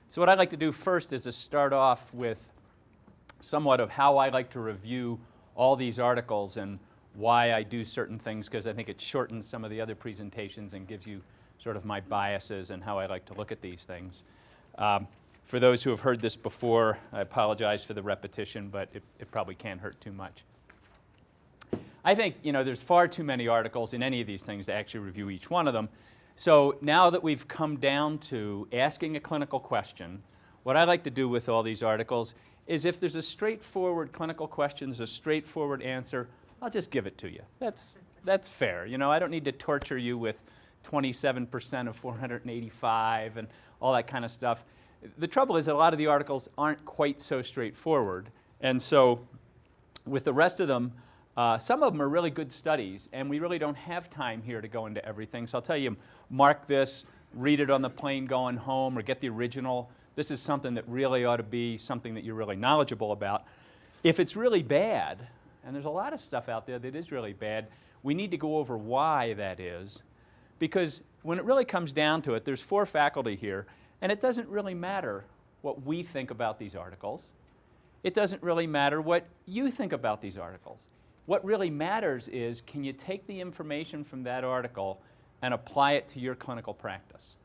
So what I'd like to do first is to start off with somewhat of how I like to review all these articles and why I do certain things, because I think it shortens some of the other presentations and gives you sort of my biases and how I like to look at these things. For those who have heard this before, I apologize for the repetition, but it probably can't hurt too much. I think, there's far too many articles in any of these things to actually review each one of them. So now that we've come down to asking a clinical question, what I like to do with all these articles is if there's a straightforward clinical question, there's a straightforward answer, I'll just give it to you. That's fair. I don't need to torture you with 27% of 485 and all that kind of stuff. The trouble is that a lot of the articles aren't quite so straightforward. And so with the rest of them, some of them are really good studies, and we really don't have time here to go into everything. So I'll tell you, mark this, read it on the plane going home, or get the original. This is something that really ought to be something that you're really knowledgeable about. If it's really bad, and there's a lot of stuff out there that is really bad, we need to go over why that is. Because when it really comes down to it, there's 4 faculty here, and it doesn't really matter what we think about these articles. It doesn't really matter what you think about these articles. What really matters is, can you take the information from that article and apply it to your clinical practice?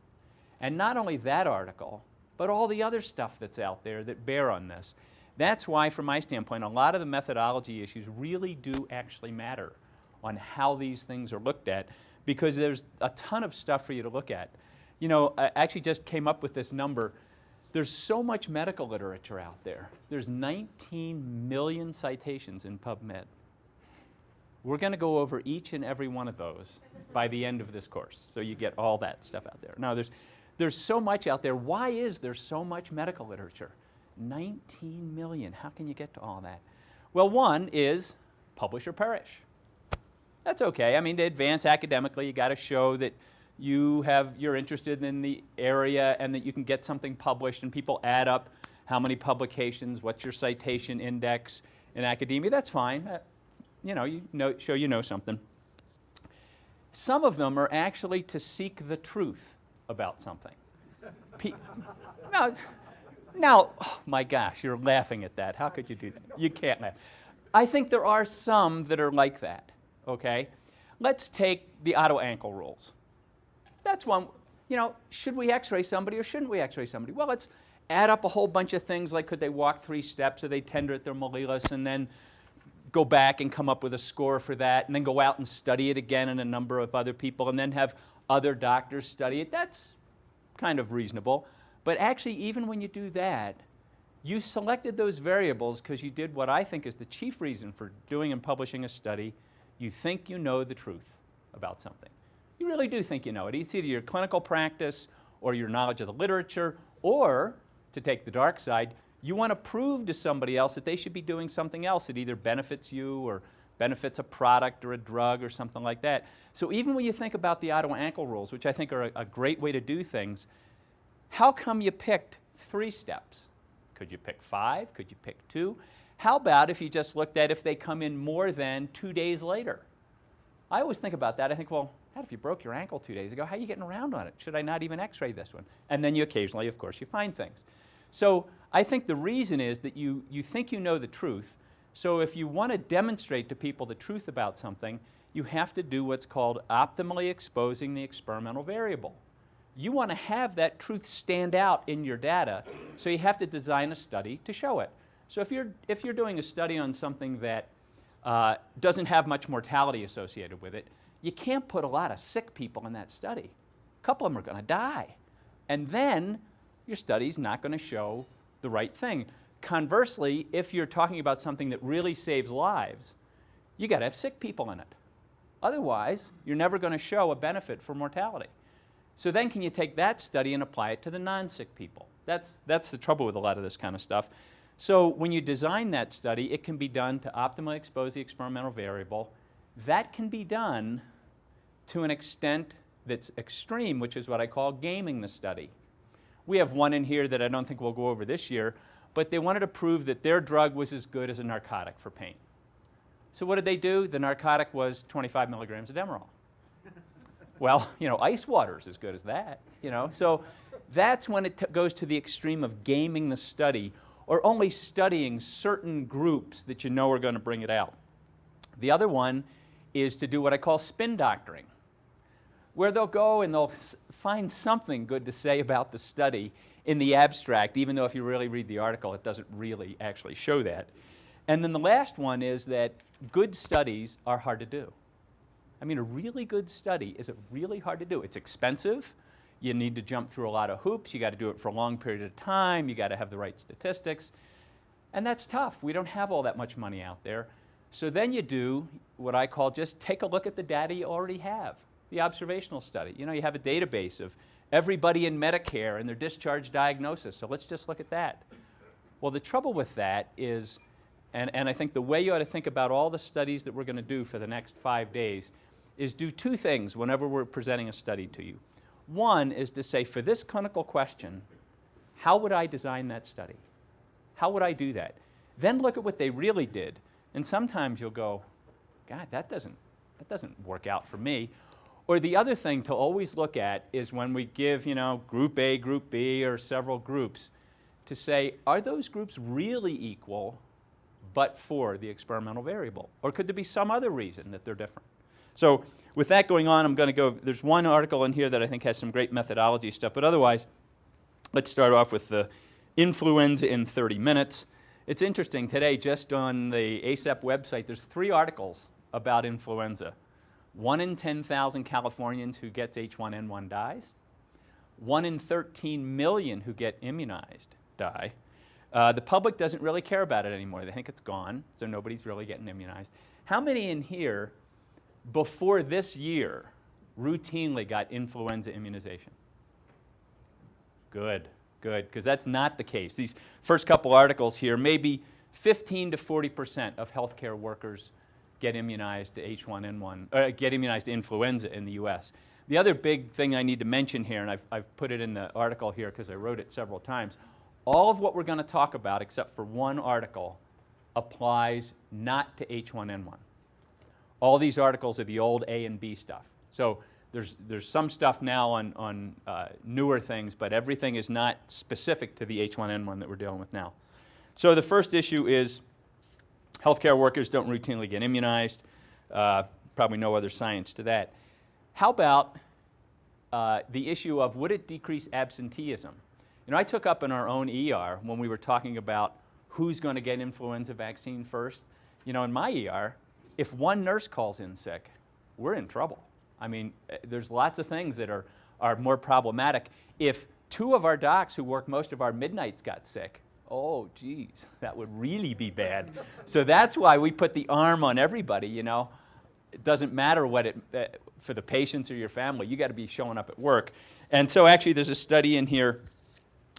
And not only that article, but all the other stuff that's out there that bear on this. That's why, from my standpoint, a lot of the methodology issues really do actually matter on how these things are looked at, because there's a ton of stuff for you to look at. I actually just came up with this number. There's so much medical literature out there. There's 19 million citations in PubMed. We're going to go over each and every one of those by the end of this course, so you get all that stuff out there. Now, there's so much out there. Why is there so much medical literature? 19 million. How can you get to all that? Well, one is publish or perish. That's okay. I mean, to advance academically, you got to show that you're interested in the area and that you can get something published, and people add up how many publications, what's your citation index in academia. That's fine. Show you know something. Some of them are actually to seek the truth about something. Now, oh my gosh, you're laughing at that. How could you do that? You can't laugh. I think there are some that are like that, okay? Let's take the auto ankle rules. That's one, should we x-ray somebody or shouldn't we x-ray somebody? Well, let's add up a whole bunch of things, like could they walk 3 steps, or they tender at their malleolus, and then go back and come up with a score for that, and then go out and study it again in a number of other people, and then have other doctors study it. That's kind of reasonable. But actually, even when you do that, you selected those variables because you did what I think is the chief reason for doing and publishing a study. You think you know the truth about something. You really do think you know it. It's either your clinical practice or your knowledge of the literature, or, to take the dark side, you want to prove to somebody else that they should be doing something else that either benefits you or benefits a product or a drug or something like that. So even when you think about the auto ankle rules, which I think are a great way to do things, how come you picked 3 steps? Could you pick 5? Could you pick 2? How about if you just looked at if they come in more than 2 days later? I always think about that. I think, well, if you broke your ankle 2 days ago, how are you getting around on it? Should I not even x-ray this one? And then you occasionally, of course, you find things. So I think the reason is that you think you know the truth. So if you want to demonstrate to people the truth about something, you have to do what's called optimally exposing the experimental variable. You want to have that truth stand out in your data, so you have to design a study to show it. So if you're doing a study on something that doesn't have much mortality associated with it, you can't put a lot of sick people in that study. A couple of them are going to die. And then your study's not going to show the right thing. Conversely, if you're talking about something that really saves lives, you got to have sick people in it. Otherwise, you're never going to show a benefit for mortality. So then can you take that study and apply it to the non-sick people? That's the trouble with a lot of this kind of stuff. So when you design that study, it can be done to optimally expose the experimental variable. That can be done to an extent that's extreme, which is what I call gaming the study. We have one in here that I don't think we'll go over this year, but they wanted to prove that their drug was as good as a narcotic for pain. So what did they do? The narcotic was 25 milligrams of Demerol. Well, ice water is as good as that, So That's when it goes to the extreme of gaming the study or only studying certain groups that you know are going to bring it out. The other one is to do what I call spin doctoring, where they'll go and they'll find something good to say about the study in the abstract, even though if you really read the article, it doesn't really actually show that. And then the last one is that good studies are hard to do. I mean, a really good study is really hard to do. It's expensive. You need to jump through a lot of hoops. You got to do it for a long period of time. You got to have the right statistics. And that's tough. We don't have all that much money out there. So then you do what I call just take a look at the data you already have, the observational study. You know, you have a database of everybody in Medicare and their discharge diagnosis. So let's just look at that. Well, the trouble with that is, and I think the way you ought to think about all the studies that we're going to do for the next 5 days is do two things whenever we're presenting a study to you. One is to say, for this clinical question, how would I design that study? How would I do that? Then look at what they really did. And sometimes you'll go, God, that doesn't work out for me. Or the other thing to always look at is when we give, you know, group A, group B, or several groups, to say, are those groups really equal but for the experimental variable? Or could there be some other reason that they're different? So with that going on, I'm going to go, there's one article in here that I think has some great methodology stuff, but otherwise, let's start off with the influenza in 30 minutes. It's interesting, today just on the ASAP website, there's 3 articles about influenza. 1 in 10,000 Californians who gets H1N1 dies. 1 in 13 million who get immunized die. The public doesn't really care about it anymore. They think it's gone, so nobody's really getting immunized. How many in here before this year routinely got influenza immunization? Good, good, because that's not the case. These first couple articles here, maybe 15 to 40% of healthcare workers get immunized to H1N1, get immunized to influenza in the US. The other big thing I need to mention here, and I've put it in the article here because I wrote it several times, all of what we're going to talk about, except for one article, applies not to H1N1. All these articles are the old A and B stuff. So there's some stuff now on newer things, but everything is not specific to the H1N1 that we're dealing with now. So the first issue is healthcare workers don't routinely get immunized. Probably no other science to that. How about the issue of would it decrease absenteeism? You know, I took up in our own ER when we were talking about who's going to get influenza vaccine first. You know, in my ER, if one nurse calls in sick, we're in trouble. I mean, there's lots of things that are more problematic. If 2 of our docs who work most of our midnights got sick, oh, geez, that would really be bad. So that's why we put the arm on everybody, you know. It doesn't matter what for the patients or your family, you got to be showing up at work. And so actually there's a study in here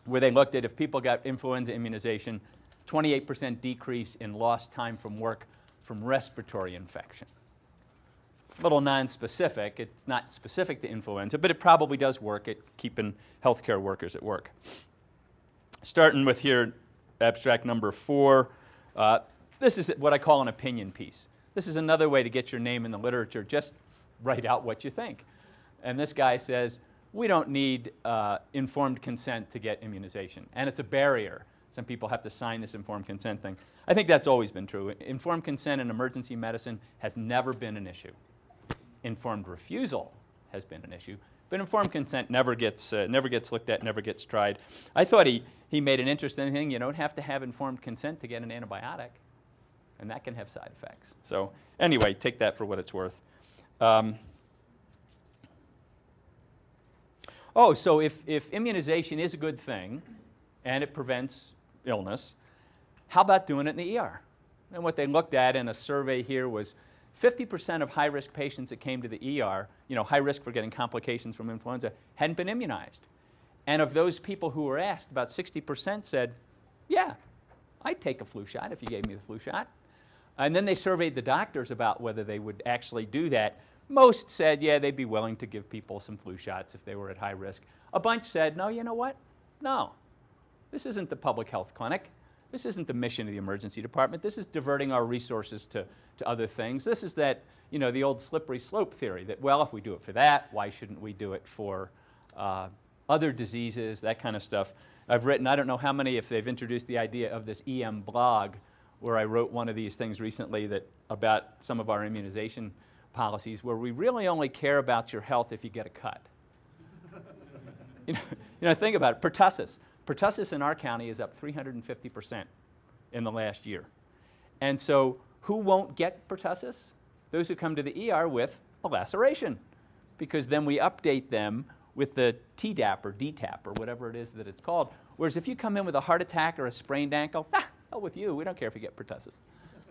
where they looked at if people got influenza immunization, 28% decrease in lost time from work from respiratory infection. A little non-specific. It's not specific to influenza, but it probably does work at keeping healthcare workers at work. Starting with here, abstract number 4. This is what I call an opinion piece. This is another way to get your name in the literature. Just write out what you think. And this guy says, we don't need informed consent to get immunization. And it's a barrier. Some people have to sign this informed consent thing. I think that's always been true. Informed consent in emergency medicine has never been an issue. Informed refusal has been an issue. But informed consent never gets looked at, never gets tried. I thought he made an interesting thing. You don't have to have informed consent to get an antibiotic. And that can have side effects. So anyway, take that for what it's worth. So if immunization is a good thing and it prevents illness, how about doing it in the ER? And what they looked at in a survey here was 50% of high-risk patients that came to the ER, you know, high risk for getting complications from influenza, hadn't been immunized. And of those people who were asked, about 60% said, yeah, I'd take a flu shot if you gave me the flu shot. And then they surveyed the doctors about whether they would actually do that. Most said, yeah, they'd be willing to give people some flu shots if they were at high risk. A bunch said, no, you know what? No, this isn't the public health clinic. This isn't the mission of the emergency department. This is diverting our resources to other things. This is that, you know, the old slippery slope theory that, well, if we do it for that, why shouldn't we do it for other diseases, that kind of stuff. I've written, I don't know how many, if they've introduced the idea of this EM blog, where I wrote one of these things recently that about some of our immunization policies, where we really only care about your health if you get a cut. you know, think about it. Pertussis. Pertussis in our county is up 350% in the last year. And so who won't get pertussis? Those who come to the ER with a laceration, because then we update them with the Tdap or DTaP or whatever it is that it's called. Whereas if you come in with a heart attack or a sprained ankle, hell with you, we don't care if you get pertussis.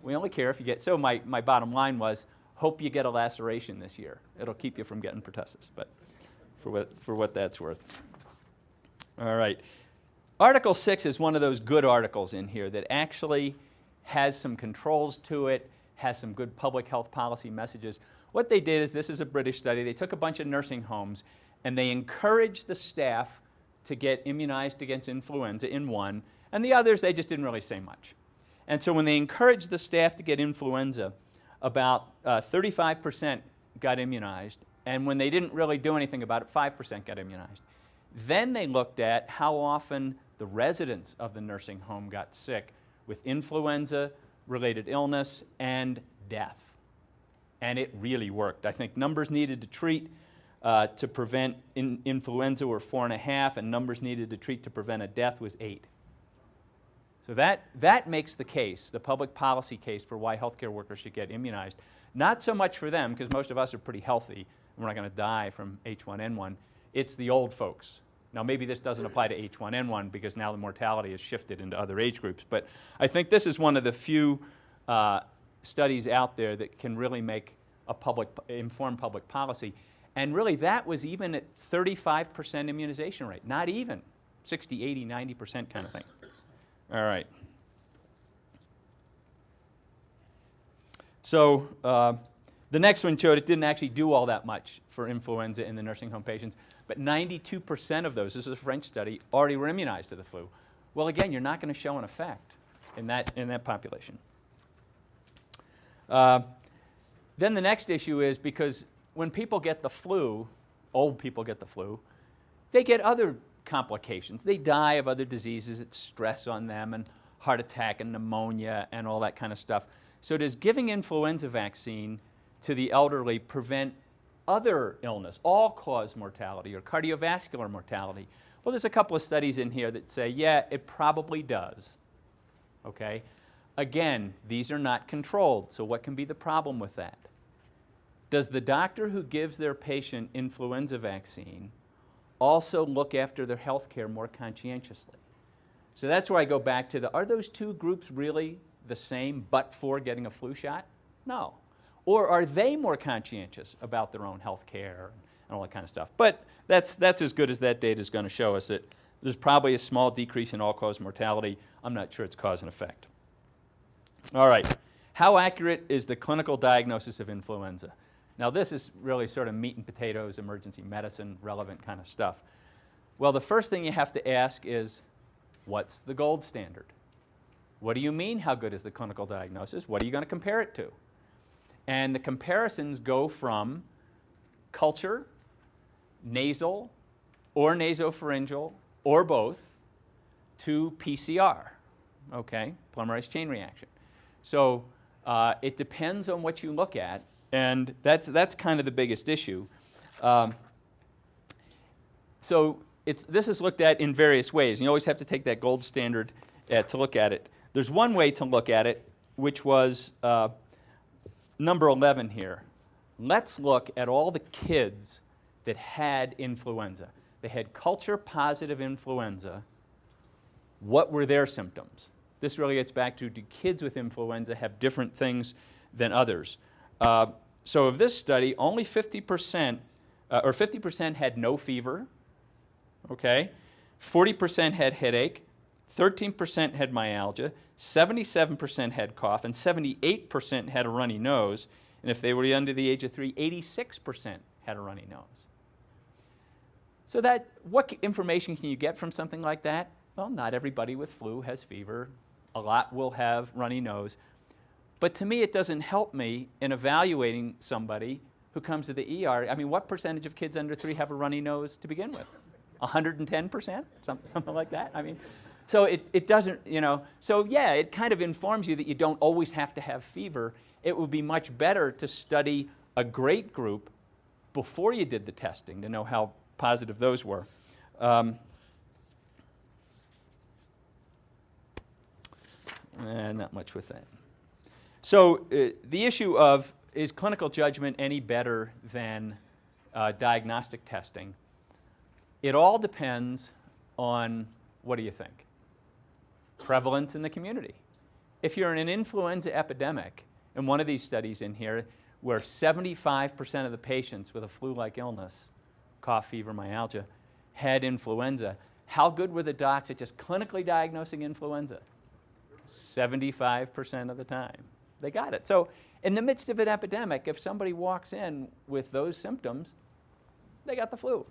We only care if you get, so my bottom line was, hope you get a laceration this year. It'll keep you from getting pertussis, but for what that's worth. All right. Article 6 is one of those good articles in here that actually has some controls to it, has some good public health policy messages. What they did is, this is a British study, they took a bunch of nursing homes and they encouraged the staff to get immunized against influenza in one, and the others, they just didn't really say much. And so when they encouraged the staff to get influenza, about 35% got immunized, and when they didn't really do anything about it, 5% got immunized. Then they looked at how often the residents of the nursing home got sick with influenza-related illness and death. And it really worked. I think numbers needed to treat to prevent influenza were 4.5, and numbers needed to treat to prevent a death was 8. So that makes the case, the public policy case for why healthcare workers should get immunized. Not so much for them, because most of us are pretty healthy, and we're not going to die from H1N1. It's the old folks. Now, maybe this doesn't apply to H1N1 because now the mortality has shifted into other age groups, but I think this is one of the few studies out there that can really make a informed public policy. And really, that was even at 35% immunization rate, not even 60, 80, 90% kind of thing. All right. So the next one showed it didn't actually do all that much for influenza in the nursing home patients, but 92% of those, this is a French study, already were immunized to the flu. Well, again, you're not going to show an effect in that population. Then the next issue is, because when people get the flu, old people get the flu, they get other complications. They die of other diseases. It's stress on them, and heart attack and pneumonia and all that kind of stuff. So does giving influenza vaccine to the elderly prevent other illness, all-cause mortality or cardiovascular mortality? Well, there's a couple of studies in here that say, yeah, it probably does. Okay? Again, these are not controlled, so what can be the problem with that? Does the doctor who gives their patient influenza vaccine also look after their health care more conscientiously? So that's where I go back to are those two groups really the same but for getting a flu shot? No. Or are they more conscientious about their own health care and all that kind of stuff? But that's as good as that data is going to show us, that there's probably a small decrease in all-cause mortality. I'm not sure it's cause and effect. All right. How accurate is the clinical diagnosis of influenza? Now, this is really sort of meat and potatoes, emergency medicine, relevant kind of stuff. Well, the first thing you have to ask is, what's the gold standard? What do you mean, how good is the clinical diagnosis? What are you going to compare it to? And the comparisons go from culture, nasal, or nasopharyngeal, or both, to PCR, okay, polymerase chain reaction. So it depends on what you look at, and that's kind of the biggest issue. So this is looked at in various ways, and you always have to take that gold standard to look at it. There's one way to look at it, which was number 11 here. Let's look at all the kids that had influenza. They had culture-positive influenza. What were their symptoms? This really gets back to, do kids with influenza have different things than others? So of this study, only 50% had no fever, okay? 40% had headache, 13% had myalgia, 77% had cough, and 78% had a runny nose. And if they were under the age of 3, 86% had a runny nose. So what information can you get from something like that? Well, not everybody with flu has fever. A lot will have runny nose. But to me, it doesn't help me in evaluating somebody who comes to the ER. I mean, what percentage of kids under 3 have a runny nose to begin with? 110%, something like that. I mean, so it doesn't, so yeah, it kind of informs you that you don't always have to have fever. It would be much better to study a great group before you did the testing to know how positive those were. Not much with that. So the issue of, is clinical judgment any better than diagnostic testing? It all depends on, what do you think? Prevalence in the community. If you're in an influenza epidemic, and one of these studies in here, where 75% of the patients with a flu-like illness, cough, fever, myalgia, had influenza, how good were the docs at just clinically diagnosing influenza? 75% of the time. They got it. So in the midst of an epidemic, if somebody walks in with those symptoms, they got the flu.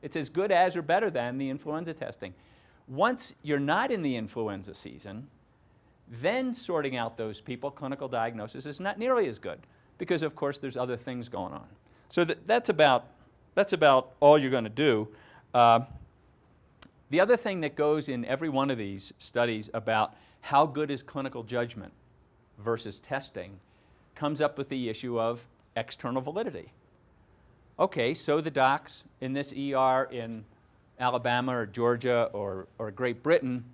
It's as good as or better than the influenza testing. Once you're not in the influenza season, then sorting out those people, clinical diagnosis is not nearly as good because, of course, there's other things going on. So that's about all you're going to do. The other thing that goes in every one of these studies about how good is clinical judgment versus testing comes up with the issue of external validity. Okay, so the docs in this ER in Alabama or Georgia or Great Britain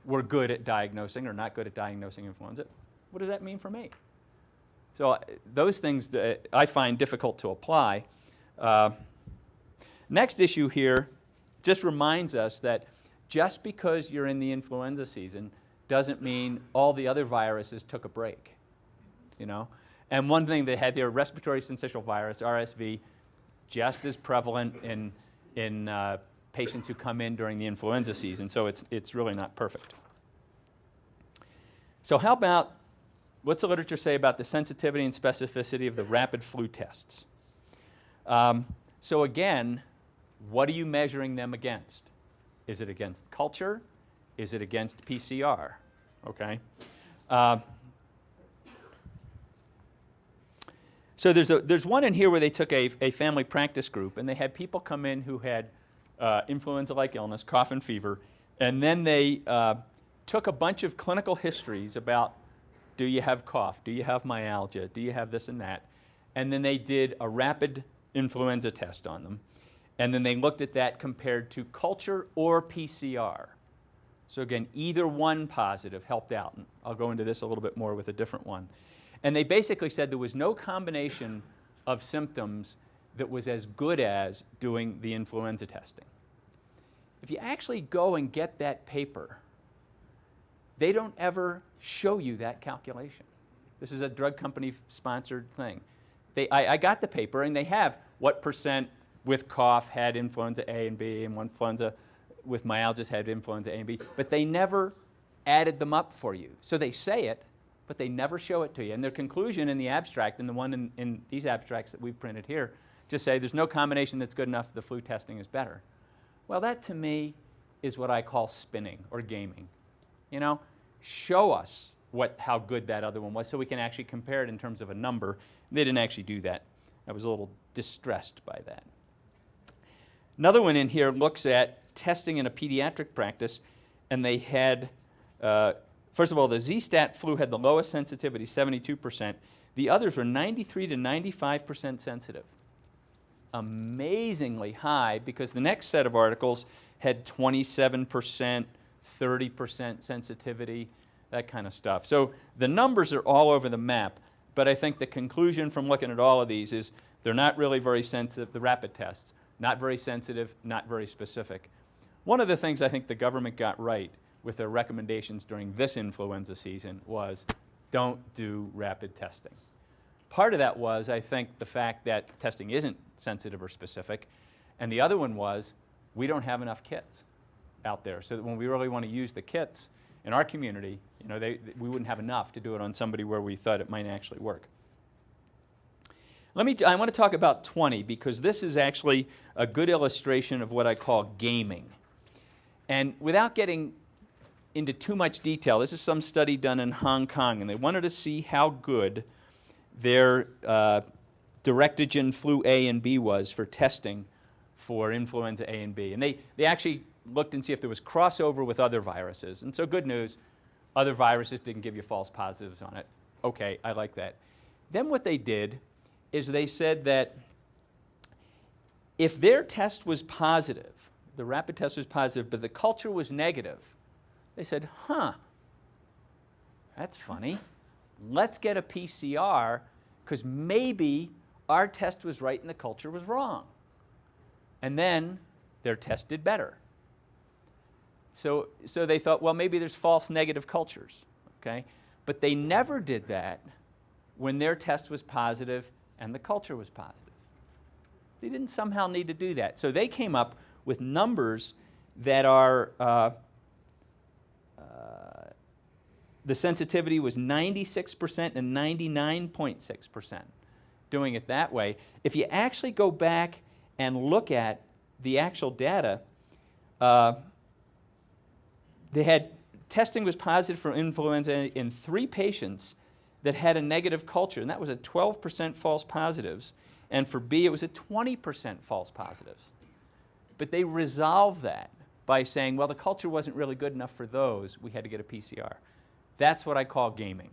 were good at diagnosing or not good at diagnosing influenza. What does that mean for me? So those things that I find difficult to apply. Next issue here just reminds us that just because you're in the influenza season doesn't mean all the other viruses took a break, And one thing they had there, respiratory syncytial virus, RSV, just as prevalent in patients who come in during the influenza season, so it's really not perfect. So how about, what's the literature say about the sensitivity and specificity of the rapid flu tests? So again, what are you measuring them against? Is it against culture? Is it against PCR? Okay. So there's one in here where they took a family practice group, and they had people come in who had influenza-like illness, cough and fever, and then they took a bunch of clinical histories about, do you have cough, do you have myalgia, do you have this and that, and then they did a rapid influenza test on them, and then they looked at that compared to culture or PCR. So again, either one positive helped out, and I'll go into this a little bit more with a different one. And they basically said there was no combination of symptoms that was as good as doing the influenza testing. If you actually go and get that paper, they don't ever show you that calculation. This is a drug company sponsored thing. I got the paper, and they have what percent with cough had influenza A and B, and one influenza with myalgia had influenza A and B, but they never added them up for you. So they say it, but they never show it to you. And their conclusion in the abstract, and the one in these abstracts that we've printed here, just say there's no combination that's good enough, the flu testing is better. Well, that to me is what I call spinning or gaming. Show us how good that other one was so we can actually compare it in terms of a number. They didn't actually do that. I was a little distressed by that. Another one in here looks at testing in a pediatric practice, and they had, first of all, the Z-stat flu had the lowest sensitivity, 72%. The others were 93 to 95% sensitive. Amazingly high, because the next set of articles had 27%, 30% sensitivity, that kind of stuff. So the numbers are all over the map, but I think the conclusion from looking at all of these is they're not really very sensitive, the rapid tests, not very sensitive, not very specific. One of the things I think the government got right with their recommendations during this influenza season was don't do rapid testing. Part of that was, I think, the fact that testing isn't sensitive or specific, and the other one was we don't have enough kits out there, so that when we really want to use the kits in our community, we wouldn't have enough to do it on somebody where we thought it might actually work. I want to talk about 20 because this is actually a good illustration of what I call gaming. And without getting into too much detail, this is some study done in Hong Kong, and they wanted to see how good their Directogen flu A and B was for testing for influenza A and B. And they actually looked and see if there was crossover with other viruses. And so good news, other viruses didn't give you false positives on it. Okay, I like that. Then what they did is they said that if their test was positive, the rapid test was positive, but the culture was negative, they said, huh, that's funny. Let's get a PCR because maybe our test was right and the culture was wrong. And then their test did better. So they thought, well, maybe there's false negative cultures, okay? But they never did that when their test was positive and the culture was positive. They didn't somehow need to do that. So they came up with numbers that are, the sensitivity was 96% and 99.6%, doing it that way. If you actually go back and look at the actual data, they had testing was positive for influenza in 3 patients that had a negative culture, and that was at 12% false positives. And for B, it was at 20% false positives. But they resolved that by saying, well, the culture wasn't really good enough for those. We had to get a PCR. That's what I call gaming.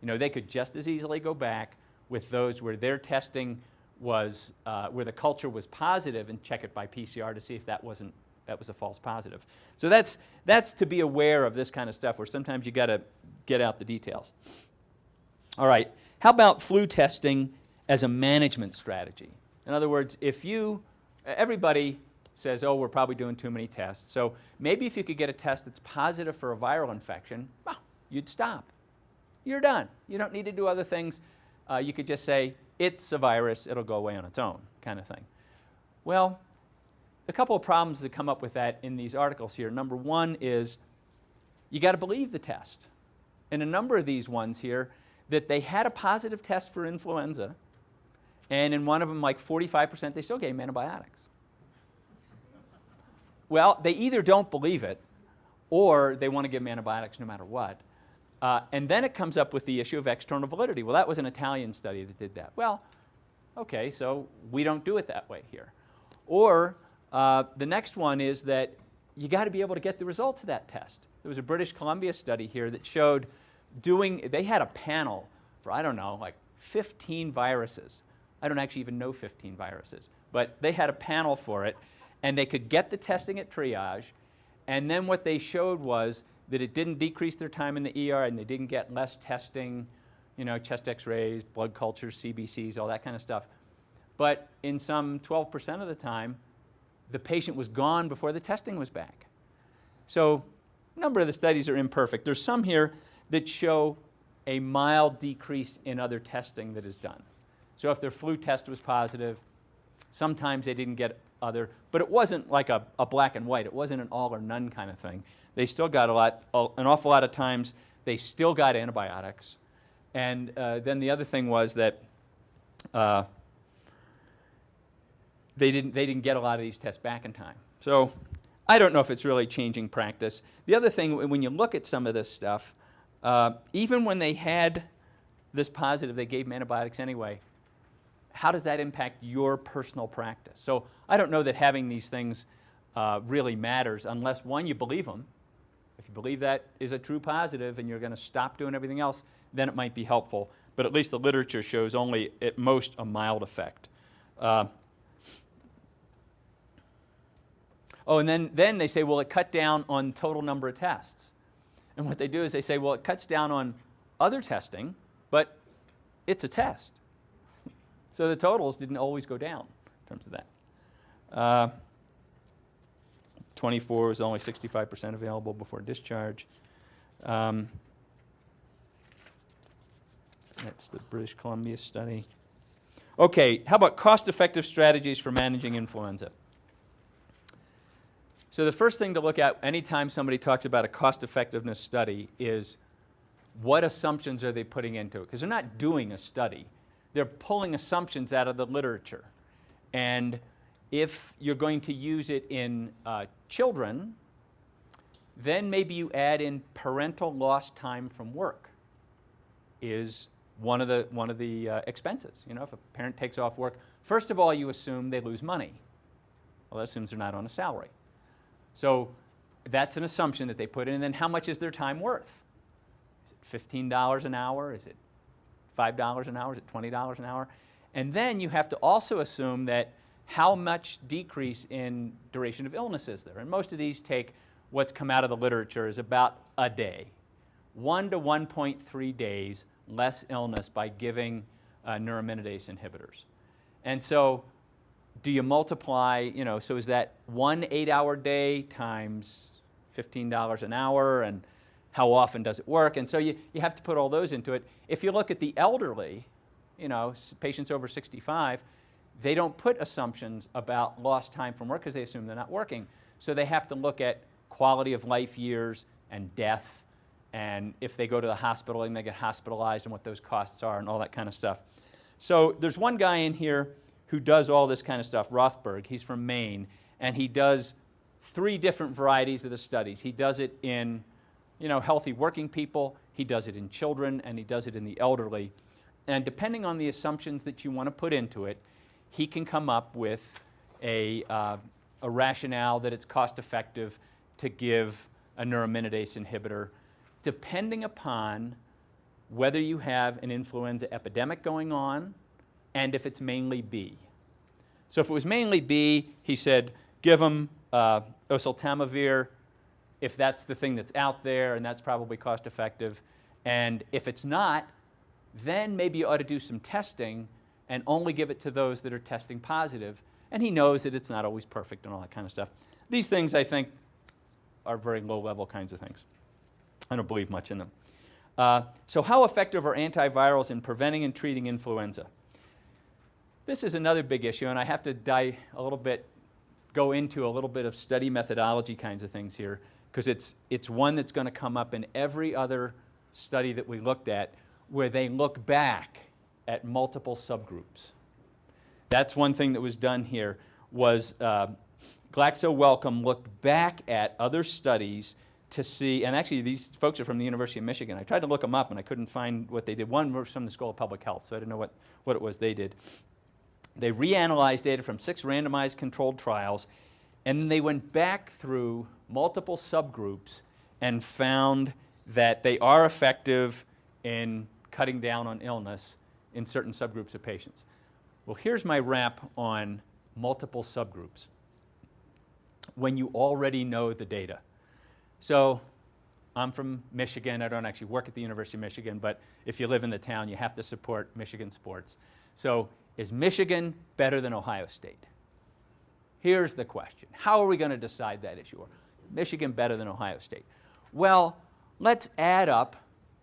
You know, they could just as easily go back with those where their testing was, where the culture was positive and check it by PCR to see if that was a false positive. So that's to be aware of this kind of stuff where sometimes you got to get out the details. All right, how about flu testing as a management strategy? In other words, everybody says, oh, we're probably doing too many tests. So maybe if you could get a test that's positive for a viral infection, well, you'd stop. You're done. You don't need to do other things. You could just say, it's a virus, it'll go away on its own, kind of thing. Well, a couple of problems that come up with that in these articles here. Number one is you got to believe the test. In a number of these ones here, that they had a positive test for influenza, and in one of them, like 45%, they still gave them antibiotics. Well, they either don't believe it, or they want to give them antibiotics no matter what. And then it comes up with the issue of external validity. Well, that was an Italian study that did that. Well, okay, so we don't do it that way here. Or the next one is that you got to be able to get the results of that test. There was a British Columbia study here that showed they had a panel for, I don't know, like 15 viruses. I don't actually even know 15 viruses, but they had a panel for it, and they could get the testing at triage, and then what they showed was that it didn't decrease their time in the ER, and they didn't get less testing, you know, chest x-rays, blood cultures, CBCs, all that kind of stuff. But in some 12% of the time, the patient was gone before the testing was back. So a number of the studies are imperfect. There's some here that show a mild decrease in other testing that is done. So if their flu test was positive, sometimes they didn't get other, but it wasn't like a black and white. It wasn't an all or none kind of thing. They still got an awful lot of times, they still got antibiotics. And then the other thing was that they didn't get a lot of these tests back in time. So I don't know if it's really changing practice. The other thing, when you look at some of this stuff, even when they had this positive, they gave them antibiotics anyway. How does that impact your personal practice? So I don't know that having these things really matters unless, one, you believe them. If you believe that is a true positive and you're going to stop doing everything else, then it might be helpful. But at least the literature shows only, at most, a mild effect. Oh, and then they say, well, it cut down on total number of tests. And what they do is they say, well, it cuts down on other testing, but it's a test. So the totals didn't always go down in terms of that. 24 was only 65% available before discharge. That's the British Columbia study. Okay, how about cost-effective strategies for managing influenza? So the first thing to look at anytime somebody talks about a cost-effectiveness study is what assumptions are they putting into it? Because they're not doing a study. They're pulling assumptions out of the literature. And if you're going to use it in children, then maybe you add in parental lost time from work is one of the expenses. You know, if a parent takes off work, first of all, you assume they lose money. Well, that assumes they're not on a salary. So that's an assumption that they put in. And then how much is their time worth? Is it $15 an hour? Is it $5 an hour? Is it $20 an hour? And then you have to also assume that how much decrease in duration of illness is there? And most of these take what's come out of the literature is about a day. 1 to 1.3 days less illness by giving neuraminidase inhibitors. And so do you multiply, so is that 1 8-hour day times $15 an hour, and how often does it work? And so you have to put all those into it. If you look at the elderly, patients over 65, they don't put assumptions about lost time from work because they assume they're not working. So they have to look at quality of life years and death, and if they go to the hospital and they get hospitalized and what those costs are and all that kind of stuff. So there's one guy in here who does all this kind of stuff, Rothberg. He's from Maine, and he does 3 different varieties of the studies. He does it in healthy working people, he does it in children, and he does it in the elderly. And depending on the assumptions that you want to put into it, he can come up with a rationale that it's cost effective to give a neuraminidase inhibitor, depending upon whether you have an influenza epidemic going on and if it's mainly B. So if it was mainly B, he said, give them oseltamivir if that's the thing that's out there, and that's probably cost effective. And if it's not, then maybe you ought to do some testing and only give it to those that are testing positive. And he knows that it's not always perfect and all that kind of stuff. These things, I think, are very low-level kinds of things. I don't believe much in them. So how effective are antivirals in preventing and treating influenza? This is another big issue, and I have to go into a little bit of study methodology kinds of things here, because it's one that's going to come up in every other study that we looked at, where they look back at multiple subgroups. That's one thing that was done here, was Glaxo Wellcome looked back at other studies to see, and actually these folks are from the University of Michigan. I tried to look them up and I couldn't find what they did. One was from the School of Public Health, so I didn't know what it was they did. They reanalyzed data from 6 randomized controlled trials, and then they went back through multiple subgroups and found that they are effective in cutting down on illness in certain subgroups of patients. Well, here's my wrap on multiple subgroups when you already know the data. So I'm from Michigan. I don't actually work at the University of Michigan, but if you live in the town, you have to support Michigan sports. So is Michigan better than Ohio State? Here's the question. How are we going to decide that issue? Michigan better than Ohio State? Well, let's add up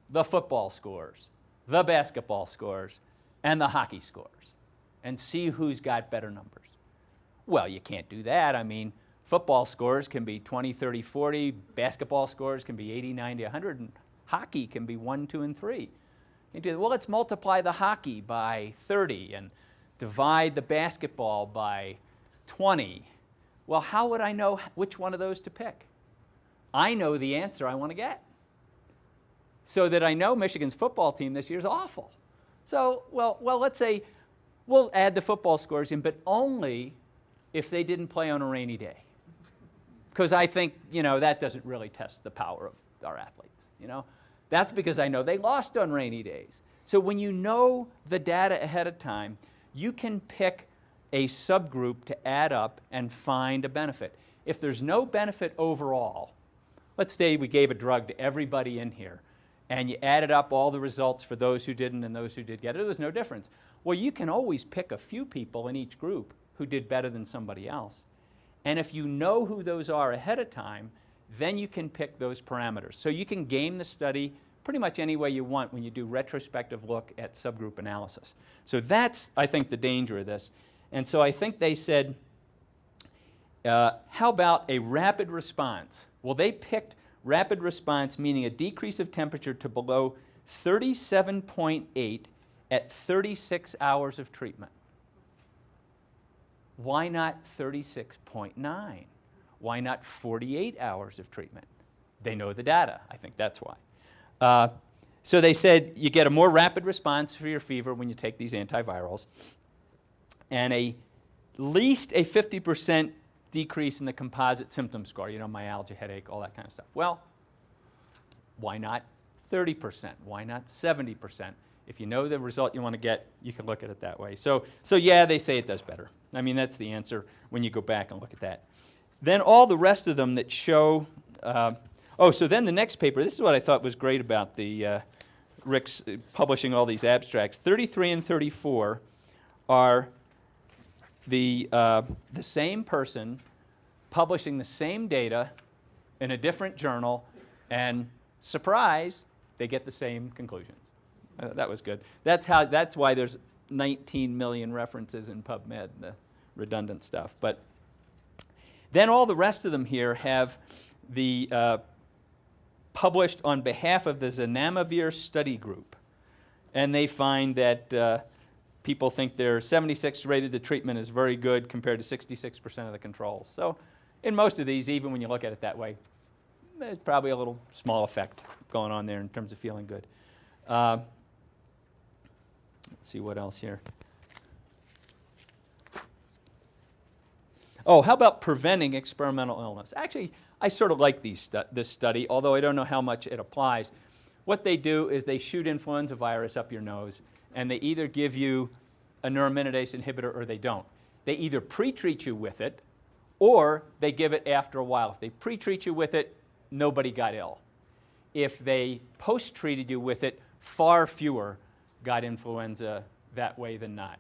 the football scores, the basketball scores, and the hockey scores and see who's got better numbers. Well, you can't do that. I mean, football scores can be 20, 30, 40. Basketball scores can be 80, 90, 100. And hockey can be 1, 2, and 3. You do, well, let's multiply the hockey by 30 and divide the basketball by 20. Well, how would I know which one of those to pick? I know the answer I want to get. So that I know Michigan's football team this year is awful. So, well, let's say we'll add the football scores in, but only if they didn't play on a rainy day. Because I think, that doesn't really test the power of our athletes, That's because I know they lost on rainy days. So when you know the data ahead of time, you can pick a subgroup to add up and find a benefit. If there's no benefit overall, let's say we gave a drug to everybody in here, and you added up all the results for those who didn't and those who did get it, there was no difference. Well, you can always pick a few people in each group who did better than somebody else. And if you know who those are ahead of time, then you can pick those parameters. So you can game the study pretty much any way you want when you do retrospective look at subgroup analysis. So that's, I think, the danger of this. And so I think they said, how about a rapid response? Well, they picked rapid response, meaning a decrease of temperature to below 37.8 at 36 hours of treatment. Why not 36.9? Why not 48 hours of treatment? They know the data. I think that's why. So they said you get a more rapid response for your fever when you take these antivirals, and at least a 50% decrease in the composite symptom score, you know, myalgia, headache, all that kind of stuff. Well, why not 30%? Why not 70%? If you know the result you want to get, you can look at it that way. So yeah, they say it does better. I mean, that's the answer when you go back and look at that. Then all the rest of them that show, so then the next paper, this is what I thought was great about the Rick's publishing all these abstracts. 33 and 34 are the same person publishing the same data in a different journal, and surprise, they get the same conclusions. That was good. That's why there's 19 million references in PubMed, the redundant stuff. But then all the rest of them here have the published on behalf of the zanamivir study group. And they find that people think their 76 rated the treatment is very good compared to 66% of the controls. So in most of these, even when you look at it that way, there's probably a little small effect going on there in terms of feeling good. Let's see what else here. Oh, how about preventing experimental illness? Actually, I sort of like this study, although I don't know how much it applies. What they do is they shoot influenza virus up your nose, and they either give you a neuraminidase inhibitor or they don't. They either pre-treat you with it, or they give it after a while. If they pre-treat you with it, nobody got ill. If they post-treated you with it, far fewer got influenza that way than not.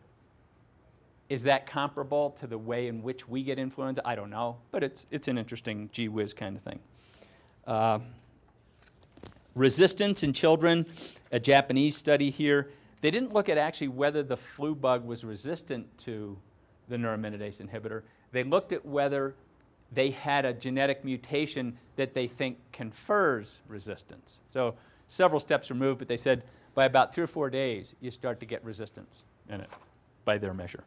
Is that comparable to the way in which we get influenza? I don't know, but it's an interesting gee whiz kind of thing. Resistance in children, a Japanese study here. They didn't look at actually whether the flu bug was resistant to the neuraminidase inhibitor. They looked at whether they had a genetic mutation that they think confers resistance. So several steps removed, but they said by about 3 or 4 days, you start to get resistance in it by their measure.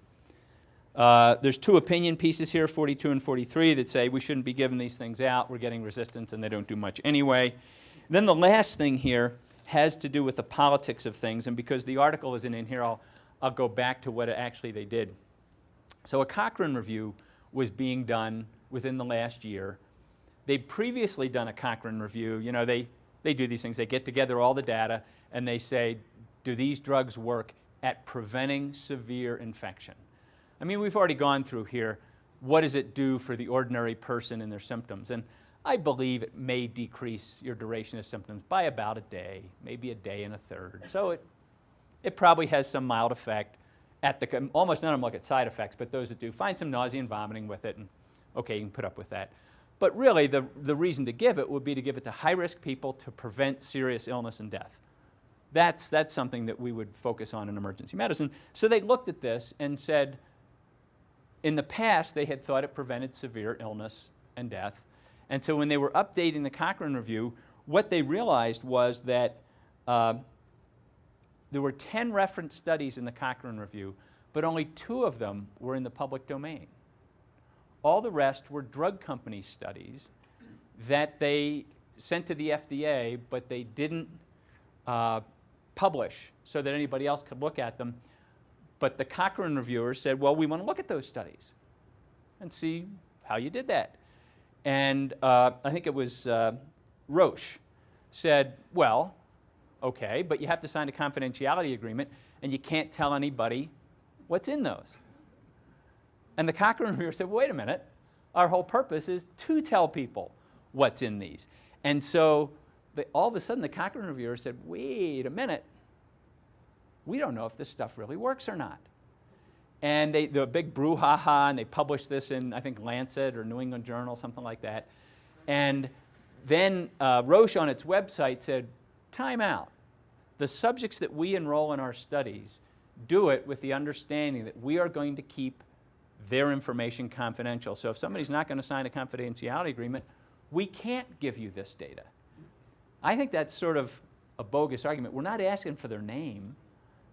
There's 2 opinion pieces here, 42 and 43, that say we shouldn't be giving these things out. We're getting resistance, and they don't do much anyway. Then the last thing here has to do with the politics of things, and because the article isn't in here, I'll go back to what actually they did. So a Cochrane review was being done within the last year. They'd previously done a Cochrane review. You know, they do these things. They get together all the data, and they say, do these drugs work at preventing severe infection? I mean, we've already gone through here, what does it do for the ordinary person and their symptoms? And I believe it may decrease your duration of symptoms by about a day, maybe a day and a third. So it probably has some mild effect. Almost none of them look at side effects, but those that do find some nausea and vomiting with it, and okay, you can put up with that. But really, the reason to give it would be to give it to high-risk people to prevent serious illness and death. That's something that we would focus on in emergency medicine. So they looked at this and said, in the past, they had thought it prevented severe illness and death. And so when they were updating the Cochrane review, what they realized was that there were 10 reference studies in the Cochrane review, but only 2 of them were in the public domain. All the rest were drug company studies that they sent to the FDA, but they didn't publish so that anybody else could look at them. But the Cochrane reviewers said, well, we want to look at those studies and see how you did that. And I think it was Roche said, well, okay, but you have to sign a confidentiality agreement, and you can't tell anybody what's in those. And the Cochrane reviewer said, wait a minute, our whole purpose is to tell people what's in these. And so all of a sudden, the Cochrane reviewer said, wait a minute, we don't know if this stuff really works or not. And the big brouhaha, and they published this in, I think, Lancet or New England Journal, something like that. And then Roche on its website said, time out. The subjects that we enroll in our studies do it with the understanding that we are going to keep their information confidential. So if somebody's not going to sign a confidentiality agreement, we can't give you this data. I think that's sort of a bogus argument. We're not asking for their name.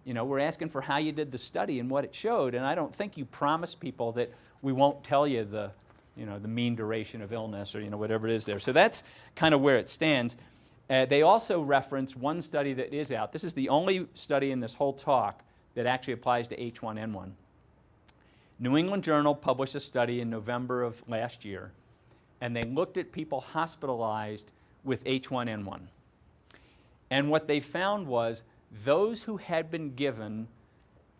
You know, we're asking for how you did the study and what it showed, and I don't think you promise people that we won't tell you the mean duration of illness or, whatever it is there. So that's kind of where it stands. They also reference one study that is out. This is the only study in this whole talk that actually applies to H1N1. New England Journal published a study in November of last year, and they looked at people hospitalized with H1N1. And what they found was those who had been given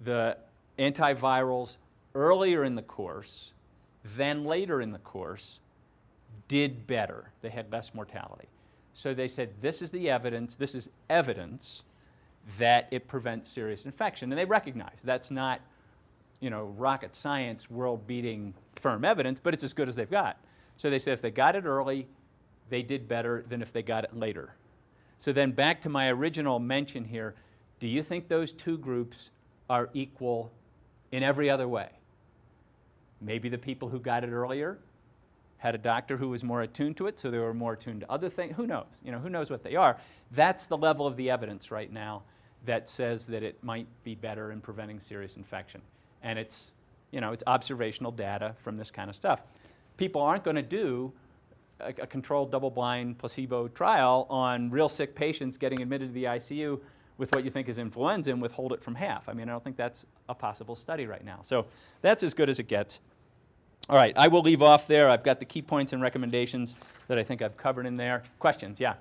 the antivirals earlier in the course than later in the course did better. They had less mortality. So they said, this is evidence that it prevents serious infection. And they recognize that's not, rocket science, world-beating firm evidence, but it's as good as they've got. So they said if they got it early, they did better than if they got it later. So then back to my original mention here, do you think those two groups are equal in every other way? Maybe the people who got it earlier had a doctor who was more attuned to it, so they were more attuned to other things. Who knows? Who knows what they are? That's the level of the evidence right now that says that it might be better in preventing serious infection. And it's observational data from this kind of stuff. People aren't going to do a controlled double-blind placebo trial on real sick patients getting admitted to the ICU with what you think is influenza and withhold it from half. I don't think that's a possible study right now. So that's as good as it gets. All right, I will leave off there. I've got the key points and recommendations that I think I've covered in there. Questions? Yeah?